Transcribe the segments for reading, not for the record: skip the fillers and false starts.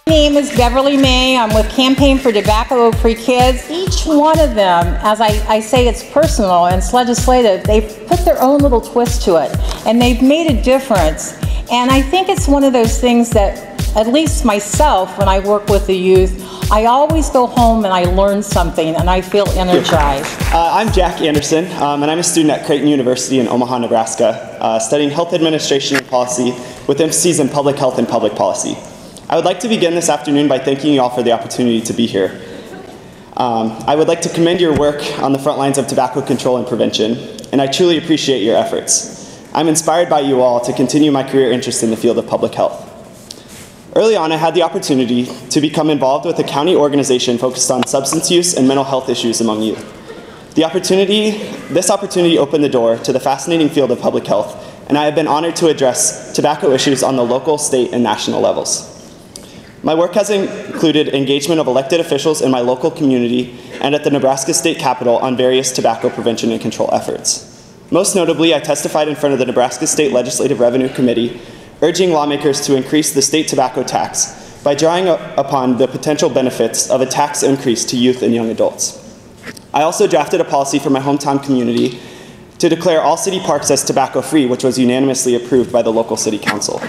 My name is Beverly May. I'm with Campaign for Tobacco-Free Kids. Each one of them, as I say, it's personal and it's legislative. They've put their own little twist to it, and they've made a difference. And I think it's one of those things that, at least myself, when I work with the youth, I always go home and I learn something and I feel energized. I'm Jack Anderson, and I'm a student at Creighton University in Omaha, Nebraska, studying health administration and policy with emphases in public health and public policy. I would like to begin this afternoon by thanking you all for the opportunity to be here. I would like to commend your work on the front lines of tobacco control and prevention, and I truly appreciate your efforts. I'm inspired by you all to continue my career interest in the field of public health. Early on, I had the opportunity to become involved with a county organization focused on substance use and mental health issues among youth. This opportunity opened the door to the fascinating field of public health, and I have been honored to address tobacco issues on the local, state, and national levels. My work has included engagement of elected officials in my local community and at the Nebraska State Capitol on various tobacco prevention and control efforts. Most notably, I testified in front of the Nebraska State Legislative Revenue Committee, urging lawmakers to increase the state tobacco tax by drawing upon the potential benefits of a tax increase to youth and young adults. I also drafted a policy for my hometown community to declare all city parks as tobacco-free, which was unanimously approved by the local city council.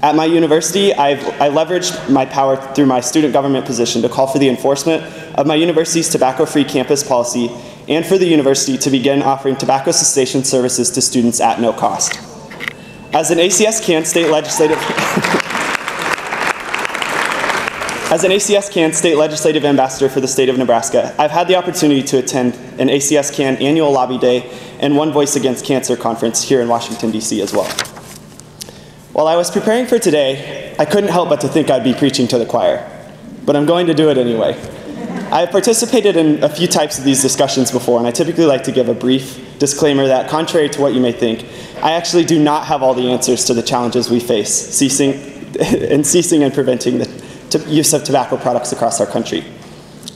At my university, I leveraged my power through my student government position to call for the enforcement of my university's tobacco-free campus policy and for the university to begin offering tobacco cessation services to students at no cost. As an ACS CAN state legislative ambassador for the state of Nebraska, I've had the opportunity to attend an ACS CAN annual lobby day and One Voice Against Cancer conference here in Washington, D.C. as well. While I was preparing for today, I couldn't help but to think I'd be preaching to the choir, but I'm going to do it anyway. I have participated in a few types of these discussions before, and I typically like to give a brief disclaimer that, contrary to what you may think, I actually do not have all the answers to the challenges we face ceasing and preventing the use of tobacco products across our country.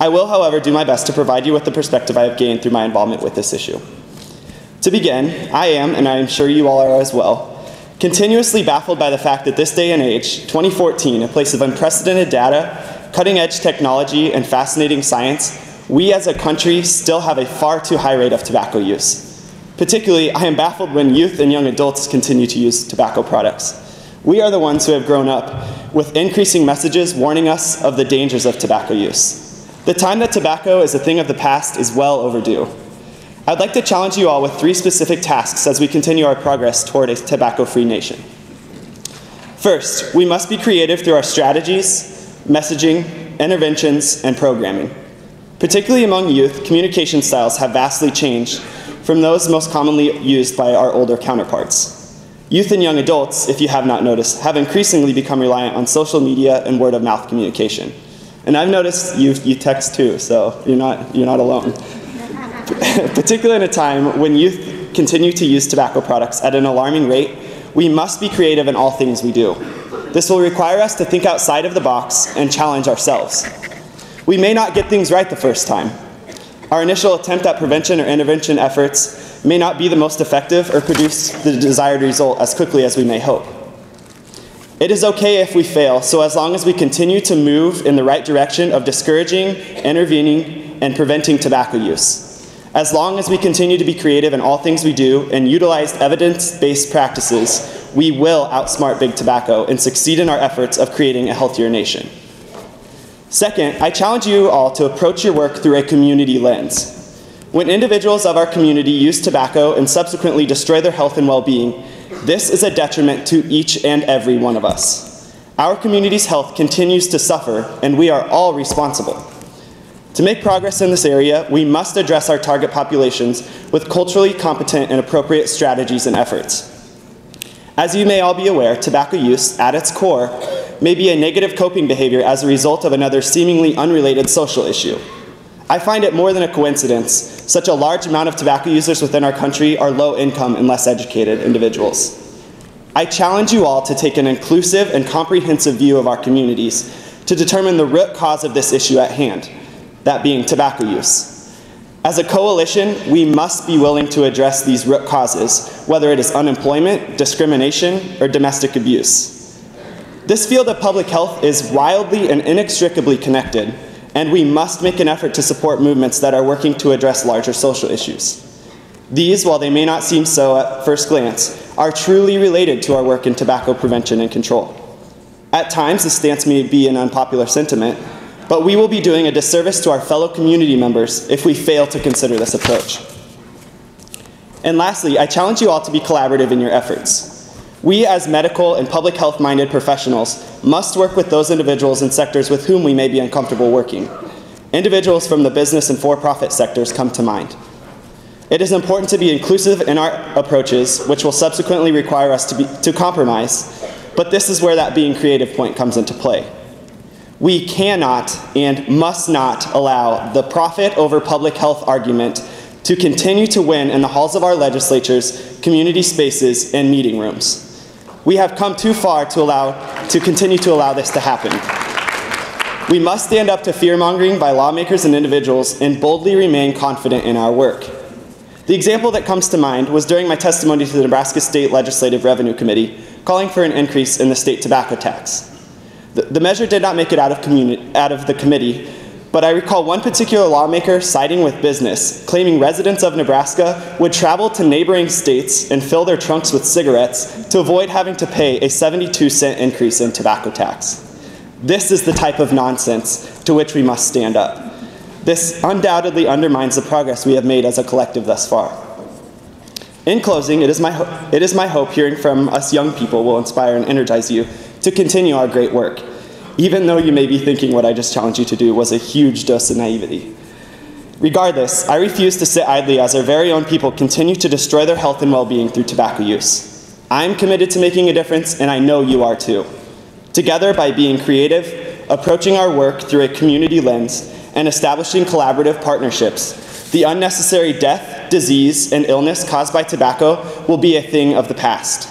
I will, however, do my best to provide you with the perspective I have gained through my involvement with this issue. To begin, I am, and I am sure you all are as well, continuously baffled by the fact that this day and age, 2014, a place of unprecedented data, cutting-edge technology, and fascinating science, we as a country still have a far too high rate of tobacco use. Particularly, I am baffled when youth and young adults continue to use tobacco products. We are the ones who have grown up with increasing messages warning us of the dangers of tobacco use. The time that tobacco is a thing of the past is well overdue. I'd like to challenge you all with 3 specific tasks as we continue our progress toward a tobacco-free nation. First, we must be creative through our strategies, messaging, interventions, and programming. Particularly among youth, communication styles have vastly changed from those most commonly used by our older counterparts. Youth and young adults, if you have not noticed, have increasingly become reliant on social media and word-of-mouth communication. And I've noticed you text too, so you're not alone. Particularly in a time when youth continue to use tobacco products at an alarming rate, we must be creative in all things we do. This will require us to think outside of the box and challenge ourselves. We may not get things right the first time. Our initial attempt at prevention or intervention efforts may not be the most effective or produce the desired result as quickly as we may hope. It is okay if we fail, so as long as we continue to move in the right direction of discouraging, intervening, and preventing tobacco use. As long as we continue to be creative in all things we do and utilize evidence-based practices, we will outsmart big tobacco and succeed in our efforts of creating a healthier nation. Second, I challenge you all to approach your work through a community lens. When individuals of our community use tobacco and subsequently destroy their health and well-being, this is a detriment to each and every one of us. Our community's health continues to suffer, and we are all responsible. To make progress in this area, we must address our target populations with culturally competent and appropriate strategies and efforts. As you may all be aware, tobacco use, at its core, may be a negative coping behavior as a result of another seemingly unrelated social issue. I find it more than a coincidence such a large amount of tobacco users within our country are low-income and less educated individuals. I challenge you all to take an inclusive and comprehensive view of our communities to determine the root cause of this issue at hand, that being tobacco use. As a coalition, we must be willing to address these root causes, whether it is unemployment, discrimination, or domestic abuse. This field of public health is wildly and inextricably connected, and we must make an effort to support movements that are working to address larger social issues. These, while they may not seem so at first glance, are truly related to our work in tobacco prevention and control. At times, this stance may be an unpopular sentiment, but we will be doing a disservice to our fellow community members if we fail to consider this approach. And lastly, I challenge you all to be collaborative in your efforts. We, as medical and public health-minded professionals, must work with those individuals in sectors with whom we may be uncomfortable working. Individuals from the business and for-profit sectors come to mind. It is important to be inclusive in our approaches, which will subsequently require us to compromise, but this is where that being creative point comes into play. We cannot and must not allow the profit over public health argument to continue to win in the halls of our legislatures, community spaces, and meeting rooms. We have come too far to continue to allow this to happen. We must stand up to fear-mongering by lawmakers and individuals and boldly remain confident in our work. The example that comes to mind was during my testimony to the Nebraska State Legislative Revenue Committee, calling for an increase in the state tobacco tax. The measure did not make it out of the committee, but I recall one particular lawmaker siding with business, claiming residents of Nebraska would travel to neighboring states and fill their trunks with cigarettes to avoid having to pay a 72-cent increase in tobacco tax. This is the type of nonsense to which we must stand up. This undoubtedly undermines the progress we have made as a collective thus far. In closing, it is my hope hearing from us young people will inspire and energize you to continue our great work, even though you may be thinking what I just challenged you to do was a huge dose of naivety. Regardless, I refuse to sit idly as our very own people continue to destroy their health and well-being through tobacco use. I'm committed to making a difference, and I know you are too. Together, by being creative, approaching our work through a community lens, and establishing collaborative partnerships, the unnecessary death, disease, and illness caused by tobacco will be a thing of the past.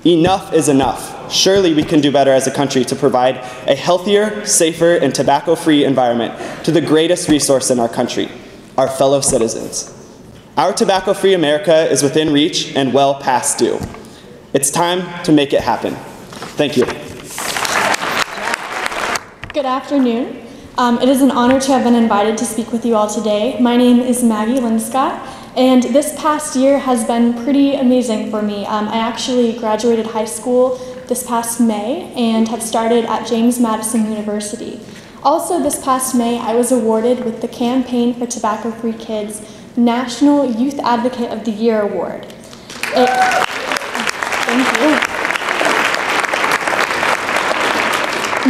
Enough is enough. Surely we can do better as a country to provide a healthier, safer, and tobacco-free environment to the greatest resource in our country, our fellow citizens. Our tobacco-free America is within reach and well past due. It's time to make it happen. Thank you. Good afternoon. It is an honor to have been invited to speak with you all today. My name is Magi Linscott, and this past year has been pretty amazing for me. I actually graduated high school this past May and have started at James Madison University. Also this past May, I was awarded with the Campaign for Tobacco-Free Kids National Youth Advocate of the Year Award. Thank you.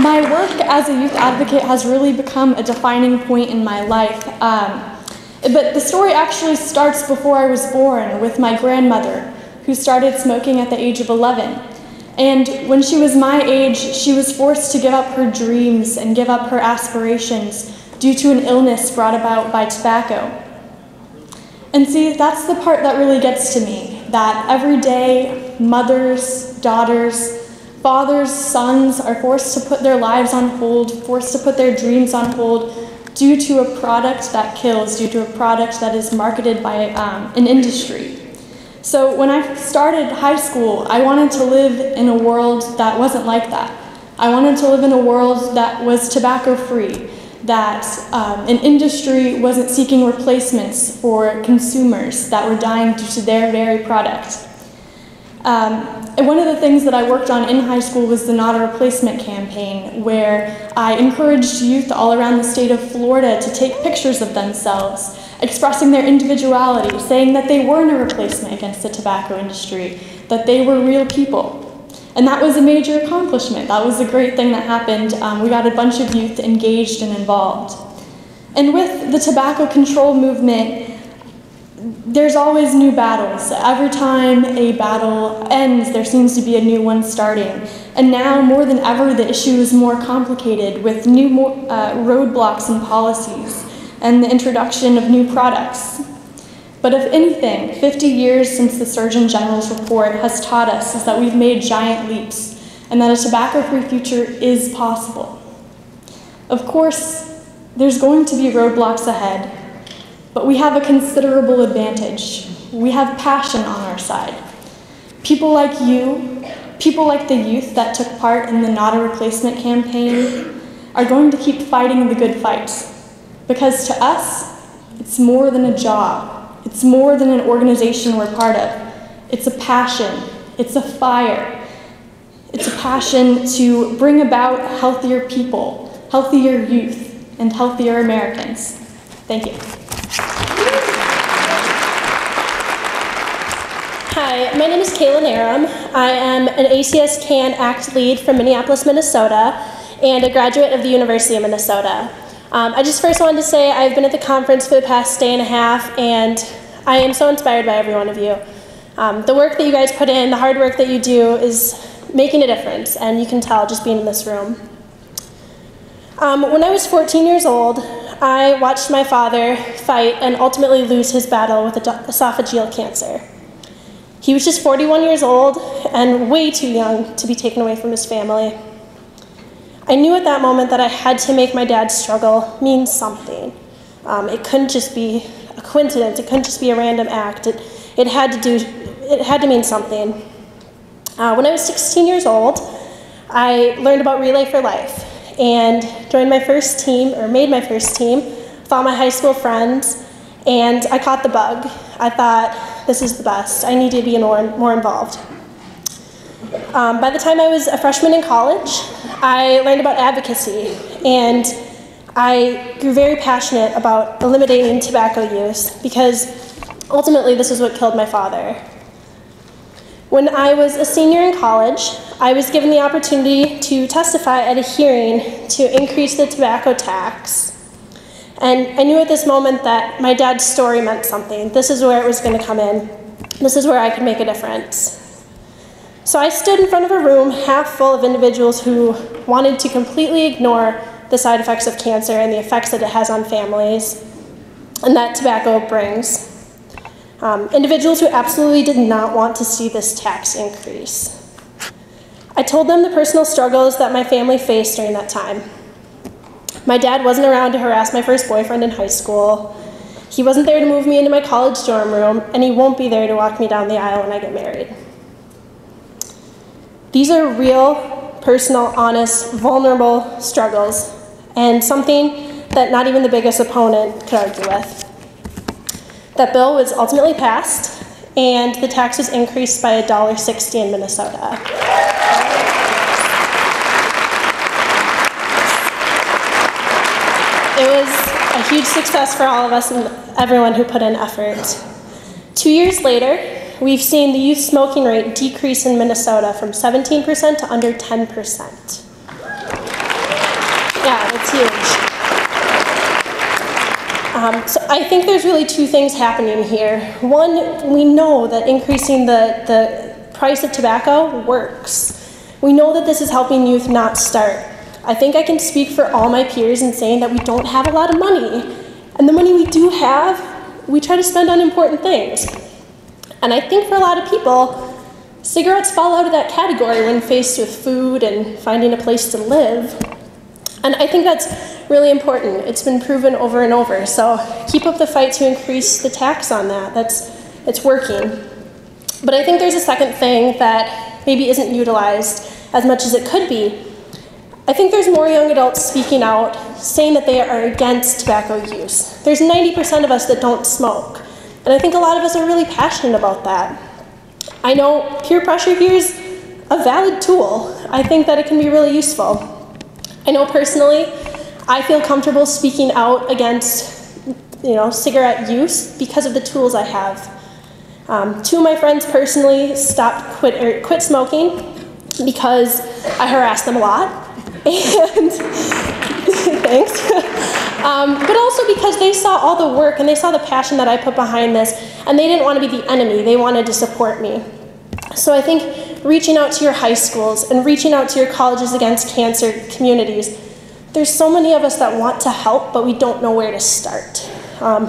My work as a youth advocate has really become a defining point in my life. But the story actually starts before I was born with my grandmother, who started smoking at the age of 11. And when she was my age, she was forced to give up her dreams and give up her aspirations due to an illness brought about by tobacco. And see, that's the part that really gets to me, that every day, mothers, daughters, fathers, sons are forced to put their lives on hold, forced to put their dreams on hold due to a product that kills, due to a product that is marketed by an industry. So when I started high school, I wanted to live in a world that wasn't like that. I wanted to live in a world that was tobacco-free, that an industry wasn't seeking replacements for consumers that were dying due to their very product. And one of the things that I worked on in high school was the Not a Replacement campaign, where I encouraged youth all around the state of Florida to take pictures of themselves, expressing their individuality, saying that they weren't a replacement against the tobacco industry, that they were real people. And that was a major accomplishment. That was a great thing that happened. We got a bunch of youth engaged and involved. And with the tobacco control movement, there's always new battles. Every time a battle ends, there seems to be a new one starting. And now, more than ever, the issue is more complicated with new roadblocks and policies and the introduction of new products. But if anything, 50 years since the Surgeon General's report has taught us is that we've made giant leaps and that a tobacco-free future is possible. Of course, there's going to be roadblocks ahead, but we have a considerable advantage. We have passion on our side. People like you, People like the youth that took part in the Not a Replacement campaign are going to keep fighting the good fights. Because to us, it's more than a job. It's more than an organization we're part of. It's a passion. It's a fire. It's a passion to bring about healthier people, healthier youth, and healthier Americans. Thank you. Hi, my name is Kaila Narum. I am an ACS CAN ACT lead from Minneapolis, Minnesota, and a graduate of the University of Minnesota. I just first wanted to say I've been at the conference for the past day and a half, and I am so inspired by every one of you. The work that you guys put in, the hard work that you do is making a difference, and you can tell just being in this room. When I was 14 years old, I watched my father fight and ultimately lose his battle with esophageal cancer. He was just 41 years old and way too young to be taken away from his family. I knew at that moment that I had to make my dad's struggle mean something. It couldn't just be a coincidence. It couldn't just be a random act. It had to mean something. When I was 16 years old, I learned about Relay for Life and joined my first team, or made my first team, with all my high school friends, and I caught the bug. I thought, this is the best. I need to be more involved. By the time I was a freshman in college, I learned about advocacy, and I grew very passionate about eliminating tobacco use because ultimately this is what killed my father. When I was a senior in college, I was given the opportunity to testify at a hearing to increase the tobacco tax. And I knew at this moment that my dad's story meant something. This is where it was going to come in. This is where I could make a difference. So I stood in front of a room half full of individuals who wanted to completely ignore the side effects of cancer and the effects that it has on families and that tobacco brings. Individuals who absolutely did not want to see this tax increase. I told them the personal struggles that my family faced during that time. My dad wasn't around to harass my first boyfriend in high school. He wasn't there to move me into my college dorm room, and he won't be there to walk me down the aisle when I get married. These are real, personal, honest, vulnerable struggles, and something that not even the biggest opponent could argue with. That bill was ultimately passed, and the tax was increased by $1.60 in Minnesota. It was a huge success for all of us and everyone who put in effort. 2 years later, we've seen the youth smoking rate decrease in Minnesota from 17% to under 10%. Yeah, it's huge. So I think there's really two things happening here. One, we know that increasing the price of tobacco works. We know that this is helping youth not start. I think I can speak for all my peers in saying that we don't have a lot of money. And the money we do have, we try to spend on important things. And I think for a lot of people, cigarettes fall out of that category when faced with food and finding a place to live. And I think that's really important. It's been proven over and over. So keep up the fight to increase the tax on that. It's working. But I think there's a second thing that maybe isn't utilized as much as it could be. I think there's more young adults speaking out, saying that they are against tobacco use. There's 90% of us that don't smoke. And I think a lot of us are really passionate about that. I know peer pressure here is a valid tool. I think that it can be really useful. I know personally, I feel comfortable speaking out against, cigarette use because of the tools I have. Two of my friends personally quit smoking because I harassed them a lot. And thanks. But also because they saw all the work and they saw the passion that I put behind this, and they didn't want to be the enemy. They wanted to support me. So I think reaching out to your high schools and reaching out to your Colleges Against Cancer communities, there's so many of us that want to help, but we don't know where to start.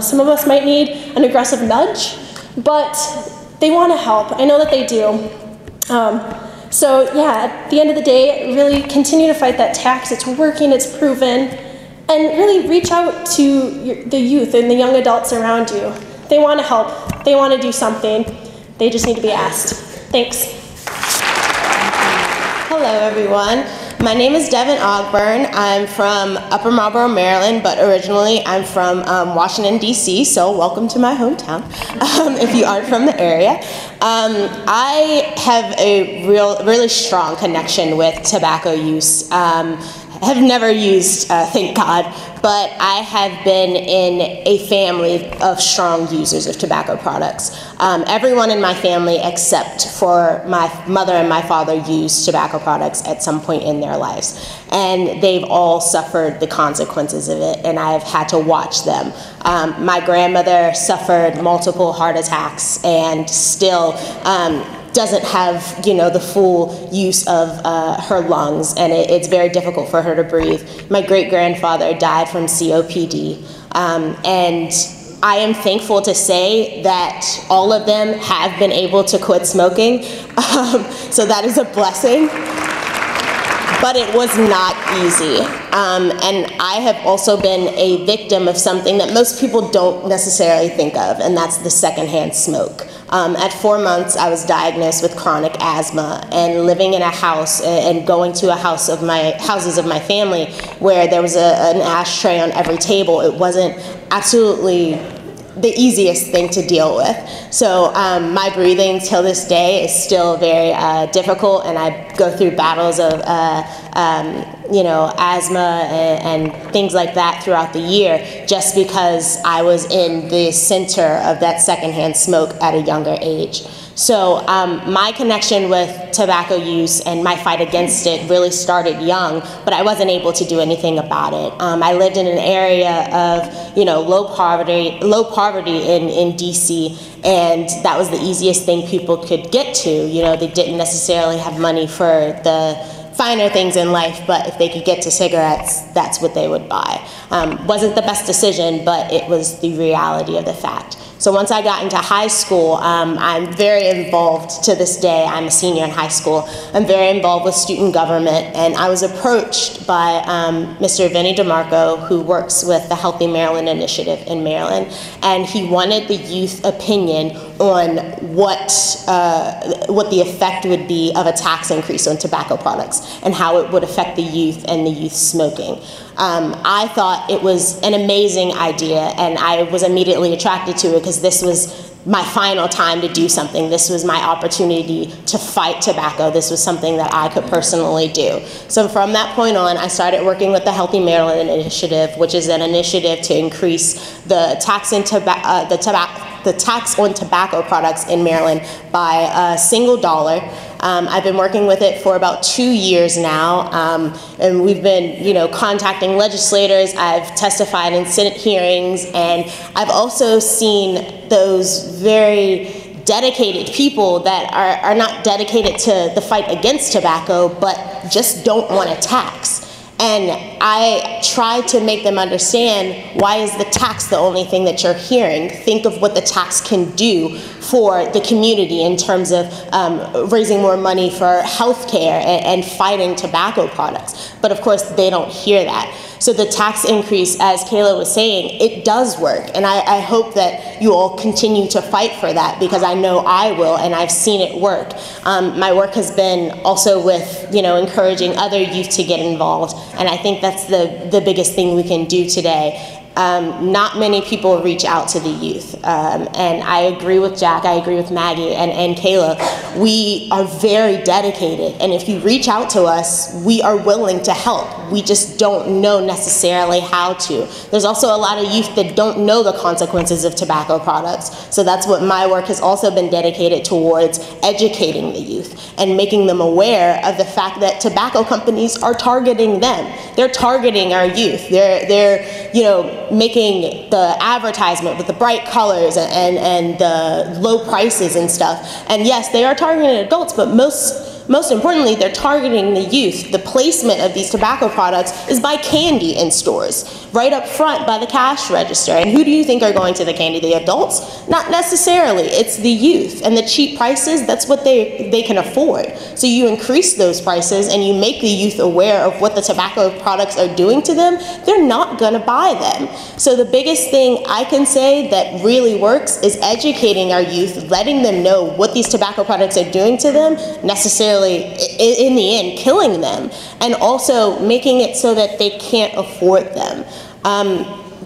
Some of us might need an aggressive nudge, but they want to help. I know that they do. So yeah, at the end of the day, really continue to fight that tax. It's working, it's proven, and really reach out to the youth and the young adults around you. They want to help. They want to do something. They just need to be asked. Thanks. Hello everyone, my name is Devan Ogburn. I'm from Upper Marlboro, Maryland, but originally I'm from Washington, D.C., so welcome to my hometown if you aren't from the area. I have a really strong connection with tobacco use. Have never used, thank God, but I have been in a family of strong users of tobacco products. Everyone in my family except for my mother and my father used tobacco products at some point in their lives. And they've all suffered the consequences of it, and I have had to watch them. My grandmother suffered multiple heart attacks and still doesn't have, the full use of her lungs, and it's very difficult for her to breathe. My great-grandfather died from COPD, and I am thankful to say that all of them have been able to quit smoking, so that is a blessing. But it was not easy. And I have also been a victim of something that most people don't necessarily think of, and that's the secondhand smoke. At 4 months, I was diagnosed with chronic asthma, and living in a house and going to houses of my family where there was an ashtray on every table, it wasn't absolutely the easiest thing to deal with. So my breathing till this day is still very difficult, and I go through battles of asthma and things like that throughout the year, just because I was in the center of that secondhand smoke at a younger age. So my connection with tobacco use and my fight against it really started young, but I wasn't able to do anything about it. I lived in an area of low poverty in DC, and that was the easiest thing people could get to. They didn't necessarily have money for the finer things in life, but if they could get to cigarettes, that's what they would buy. Wasn't the best decision, but it was the reality of the fact. So once I got into high school, I'm very involved to this day. I'm a senior in high school. I'm very involved with student government, and I was approached by Mr. Vinnie DeMarco, who works with the Healthy Maryland Initiative in Maryland, and he wanted the youth opinion on what the effect would be of a tax increase on tobacco products and how it would affect the youth and the youth smoking. I thought it was an amazing idea, and I was immediately attracted to it because this was my final time to do something. This was my opportunity to fight tobacco. This was something that I could personally do. So from that point on, I started working with the Healthy Maryland Initiative, which is an initiative to increase the tax on tobacco products in Maryland by $1. I've been working with it for about 2 years now, and we've been, contacting legislators. I've testified in Senate hearings, and I've also seen those very dedicated people that are not dedicated to the fight against tobacco, but just don't want a tax. And I try to make them understand, why is the tax the only thing that you're hearing? Think of what the tax can do for the community in terms of raising more money for health care and fighting tobacco products. But of course, they don't hear that. So the tax increase, as Kaila was saying, it does work. And I hope that you all continue to fight for that, because I know I will, and I've seen it work. My work has been also with, encouraging other youth to get involved. And I think that's the biggest thing we can do today. Not many people reach out to the youth. And I agree with Jack, I agree with Maggie and Kaila. We are very dedicated, and if you reach out to us, we are willing to help. We just don't know necessarily how to. There's also a lot of youth that don't know the consequences of tobacco products. So that's what my work has also been dedicated towards, educating the youth and making them aware of the fact that tobacco companies are targeting them. They're targeting our youth. They're making the advertisement with the bright colors and the low prices and stuff. And yes, they are targeting adults, but most importantly, they're targeting the youth. The placement of these tobacco products is by candy in stores, right up front by the cash register. And who do you think are going to the candy? The adults? Not necessarily. It's the youth. And the cheap prices, that's what they can afford. So you increase those prices and you make the youth aware of what the tobacco products are doing to them, they're not going to buy them. So the biggest thing I can say that really works is educating our youth, letting them know what these tobacco products are doing to them necessarily potentially, in the end, killing them, and also making it so that they can't afford them.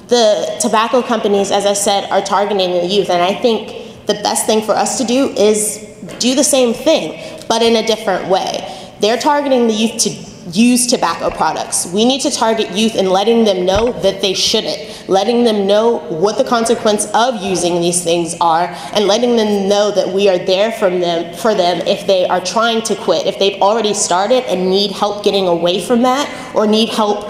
The tobacco companies, as I said, are targeting the youth, and I think the best thing for us to do is do the same thing, but in a different way. They're targeting the youth to use tobacco products. We need to target youth and letting them know that they shouldn't, letting them know what the consequence of using these things are, and letting them know that we are there for them if they are trying to quit, if they've already started and need help getting away from that, or need help,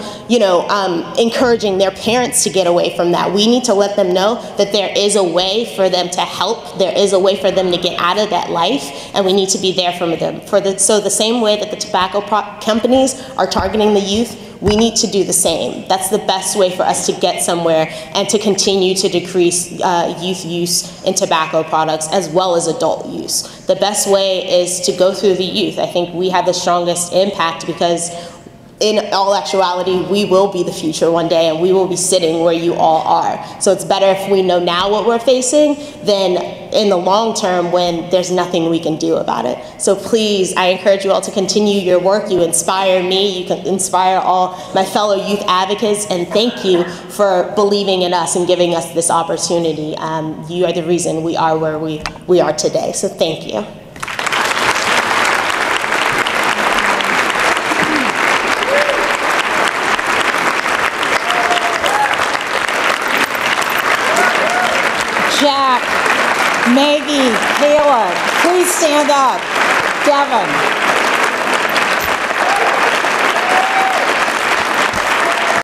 encouraging their parents to get away from that. We need to let them know that there is a way for them to help, there is a way for them to get out of that life, and we need to be there for them. So the same way that the tobacco companies are targeting the youth, we need to do the same. That's the best way for us to get somewhere and to continue to decrease youth use in tobacco products as well as adult use. The best way is to go through the youth. I think we have the strongest impact because in all actuality, we will be the future one day, and we will be sitting where you all are. So it's better if we know now what we're facing than in the long term when there's nothing we can do about it. So please, I encourage you all to continue your work. You inspire me, you can inspire all my fellow youth advocates, and thank you for believing in us and giving us this opportunity. You are the reason we are where we are today, so thank you. Jack, Maggie, Kaila, please stand up. Devan.